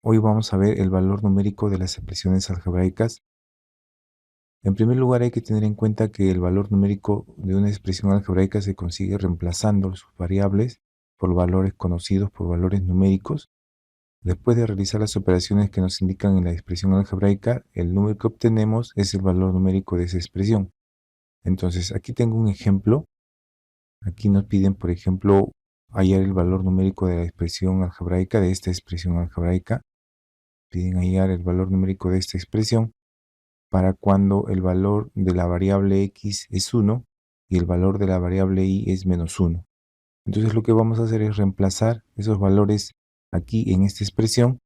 Hoy vamos a ver el valor numérico de las expresiones algebraicas. En primer lugar, hay que tener en cuenta que el valor numérico de una expresión algebraica se consigue reemplazando sus variables por valores conocidos por valores numéricos. Después de realizar las operaciones que nos indican en la expresión algebraica, el número que obtenemos es el valor numérico de esa expresión. Entonces, aquí tengo un ejemplo. Aquí nos piden, por ejemplo, hallar el valor numérico de la expresión algebraica, de esta expresión algebraica. Piden hallar el valor numérico de esta expresión para cuando el valor de la variable x es 1 y el valor de la variable y es menos 1. Entonces lo que vamos a hacer es reemplazar esos valores aquí en esta expresión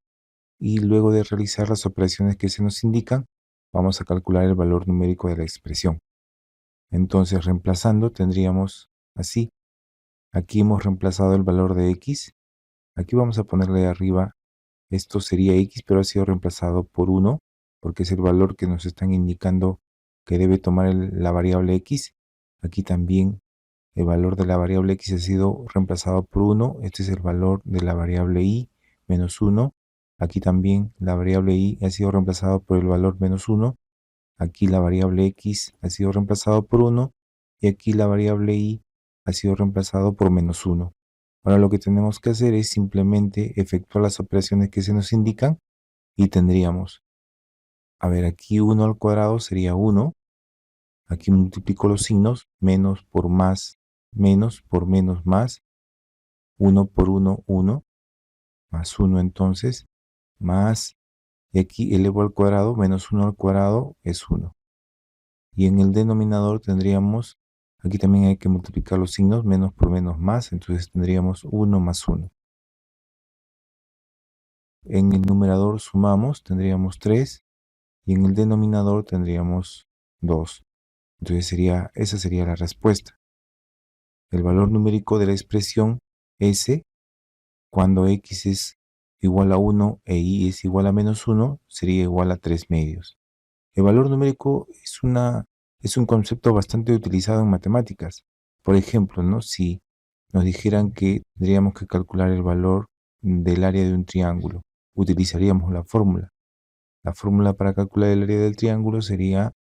y luego de realizar las operaciones que se nos indican, vamos a calcular el valor numérico de la expresión. Entonces reemplazando tendríamos así. Aquí hemos reemplazado el valor de x. Aquí vamos a ponerle arriba, esto sería x, pero ha sido reemplazado por 1, porque es el valor que nos están indicando que debe tomar la variable x. Aquí también el valor de la variable x ha sido reemplazado por 1. Este es el valor de la variable y, menos 1. Aquí también la variable y ha sido reemplazado por el valor menos 1. Aquí la variable x ha sido reemplazado por 1. Y aquí la variable y ha sido reemplazado por menos 1. Ahora lo que tenemos que hacer es simplemente efectuar las operaciones que se nos indican y tendríamos, a ver, aquí 1 al cuadrado sería 1. Aquí multiplico los signos, menos por más, menos por menos más, 1 por 1, 1, más 1 entonces, más, y aquí elevo al cuadrado, menos 1 al cuadrado es 1. Y en el denominador tendríamos, aquí también hay que multiplicar los signos, menos por menos más, entonces tendríamos 1 más 1. En el numerador sumamos, tendríamos 3, y en el denominador tendríamos 2. Entonces esa sería la respuesta. El valor numérico de la expresión S, cuando x es igual a 1 e y es igual a menos 1, sería igual a 3 medios. El valor numérico es un concepto bastante utilizado en matemáticas. Por ejemplo, ¿no? Si nos dijeran que tendríamos que calcular el valor del área de un triángulo, utilizaríamos la fórmula. La fórmula para calcular el área del triángulo sería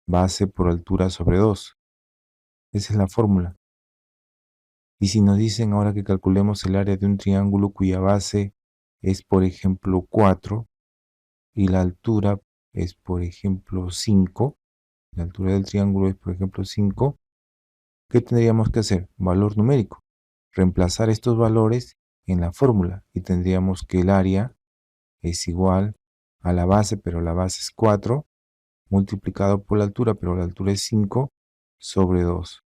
base por altura sobre 2. Esa es la fórmula. Y si nos dicen ahora que calculemos el área de un triángulo cuya base es, por ejemplo, 4 y la altura es, por ejemplo, 5, la altura del triángulo es, por ejemplo, 5, ¿qué tendríamos que hacer? Valor numérico. Reemplazar estos valores en la fórmula y tendríamos que el área es igual a la base, pero la base es 4, multiplicado por la altura, pero la altura es 5, sobre 2.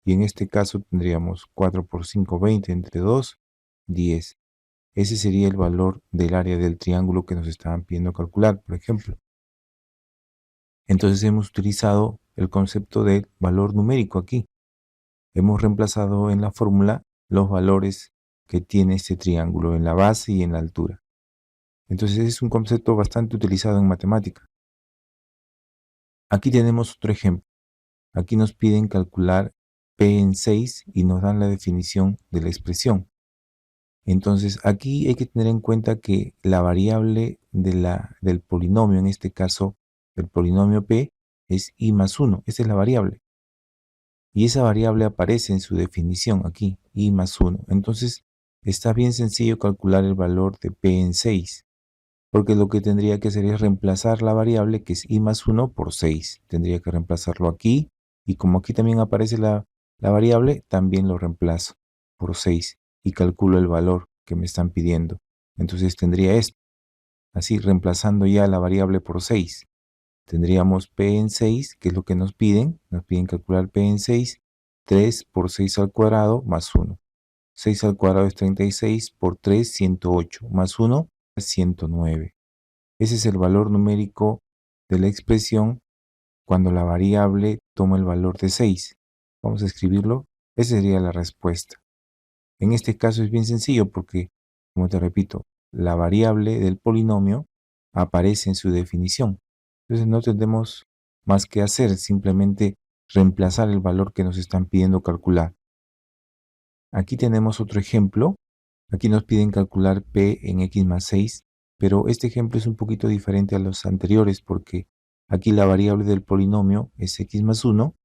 Y en este caso tendríamos 4 por 5, 20, entre 2, 10. Ese sería el valor del área del triángulo que nos estaban pidiendo calcular, por ejemplo. Entonces hemos utilizado el concepto de valor numérico aquí. Hemos reemplazado en la fórmula los valores que tiene este triángulo en la base y en la altura. Entonces es un concepto bastante utilizado en matemática. Aquí tenemos otro ejemplo. Aquí nos piden calcular P en 6 y nos dan la definición de la expresión. Entonces aquí hay que tener en cuenta que la variable del polinomio, en este caso del polinomio P, es i más 1. Esa es la variable. Y esa variable aparece en su definición aquí, i más 1. Entonces está bien sencillo calcular el valor de P en 6. Porque lo que tendría que hacer es reemplazar la variable que es i más 1 por 6. Tendría que reemplazarlo aquí. Y como aquí también aparece la variable, también lo reemplazo por 6 y calculo el valor que me están pidiendo. Entonces tendría esto. Así, reemplazando ya la variable por 6. Tendríamos P en 6, que es lo que nos piden. Nos piden calcular P en 6. 3 por 6 al cuadrado más 1. 6 al cuadrado es 36 por 3, 108. Más 1 es 109. Ese es el valor numérico de la expresión cuando la variable toma el valor de 6. Vamos a escribirlo. Esa sería la respuesta. En este caso es bien sencillo porque, como te repito, la variable del polinomio aparece en su definición. Entonces no tendremos más que hacer, simplemente reemplazar el valor que nos están pidiendo calcular. Aquí tenemos otro ejemplo. Aquí nos piden calcular P en x más 6 Pero este ejemplo es un poquito diferente a los anteriores porque aquí la variable del polinomio es x más 1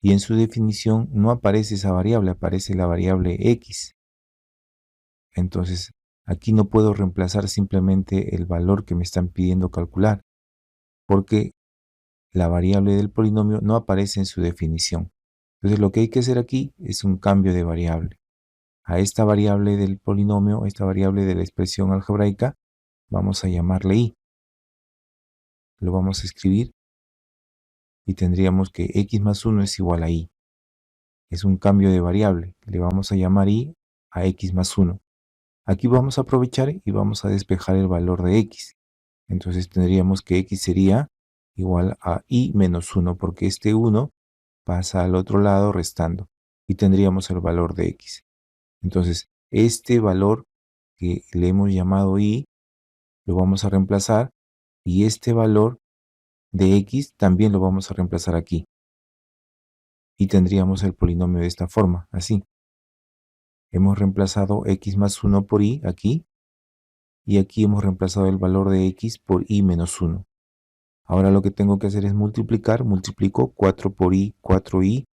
y en su definición no aparece esa variable, aparece la variable x. Entonces, aquí no puedo reemplazar simplemente el valor que me están pidiendo calcular, porque la variable del polinomio no aparece en su definición. Entonces, lo que hay que hacer aquí es un cambio de variable. A esta variable del polinomio, esta variable de la expresión algebraica, vamos a llamarle y. Lo vamos a escribir y tendríamos que x más 1 es igual a y. Es un cambio de variable. Le vamos a llamar y a x más 1. Aquí vamos a aprovechar y vamos a despejar el valor de x. Entonces tendríamos que x sería igual a y menos 1, porque este 1 pasa al otro lado restando. Y tendríamos el valor de x. Entonces, este valor que le hemos llamado y, lo vamos a reemplazar. Y este valor de x también lo vamos a reemplazar aquí. Y tendríamos el polinomio de esta forma, así. Hemos reemplazado x más 1 por y aquí. Y aquí hemos reemplazado el valor de x por y menos 1. Ahora lo que tengo que hacer es multiplicar. Multiplico 4 por y, 4y,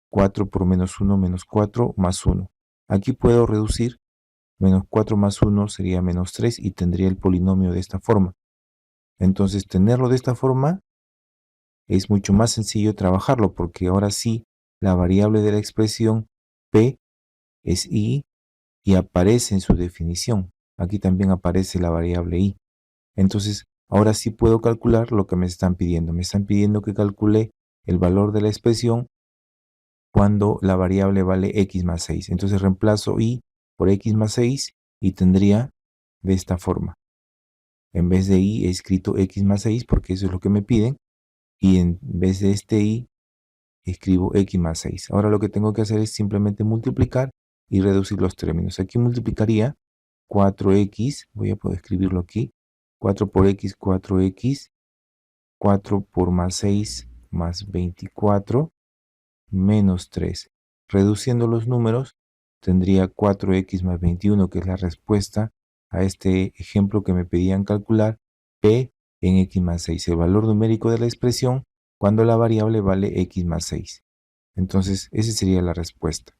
4 por menos 1, menos 4, más 1. Aquí puedo reducir. Menos 4 más 1 sería menos 3 y tendría el polinomio de esta forma. Entonces, tenerlo de esta forma es mucho más sencillo trabajarlo porque ahora sí la variable de la expresión p es y aparece en su definición. Aquí también aparece la variable y. Entonces, ahora sí puedo calcular lo que me están pidiendo. Me están pidiendo que calcule el valor de la expresión cuando la variable vale x más 6. Entonces reemplazo y por x más 6 y tendría de esta forma. En vez de y he escrito x más 6 porque eso es lo que me piden. Y en vez de este y escribo x más 6. Ahora lo que tengo que hacer es simplemente multiplicar y reducir los términos. Aquí multiplicaría 4x, voy a poder escribirlo aquí, 4 por x, 4x, 4 por más 6 más 24, menos 3. Reduciendo los números, tendría 4x más 21, que es la respuesta a este ejemplo que me pedían calcular, p en x más 6, el valor numérico de la expresión cuando la variable vale x más 6. Entonces, esa sería la respuesta.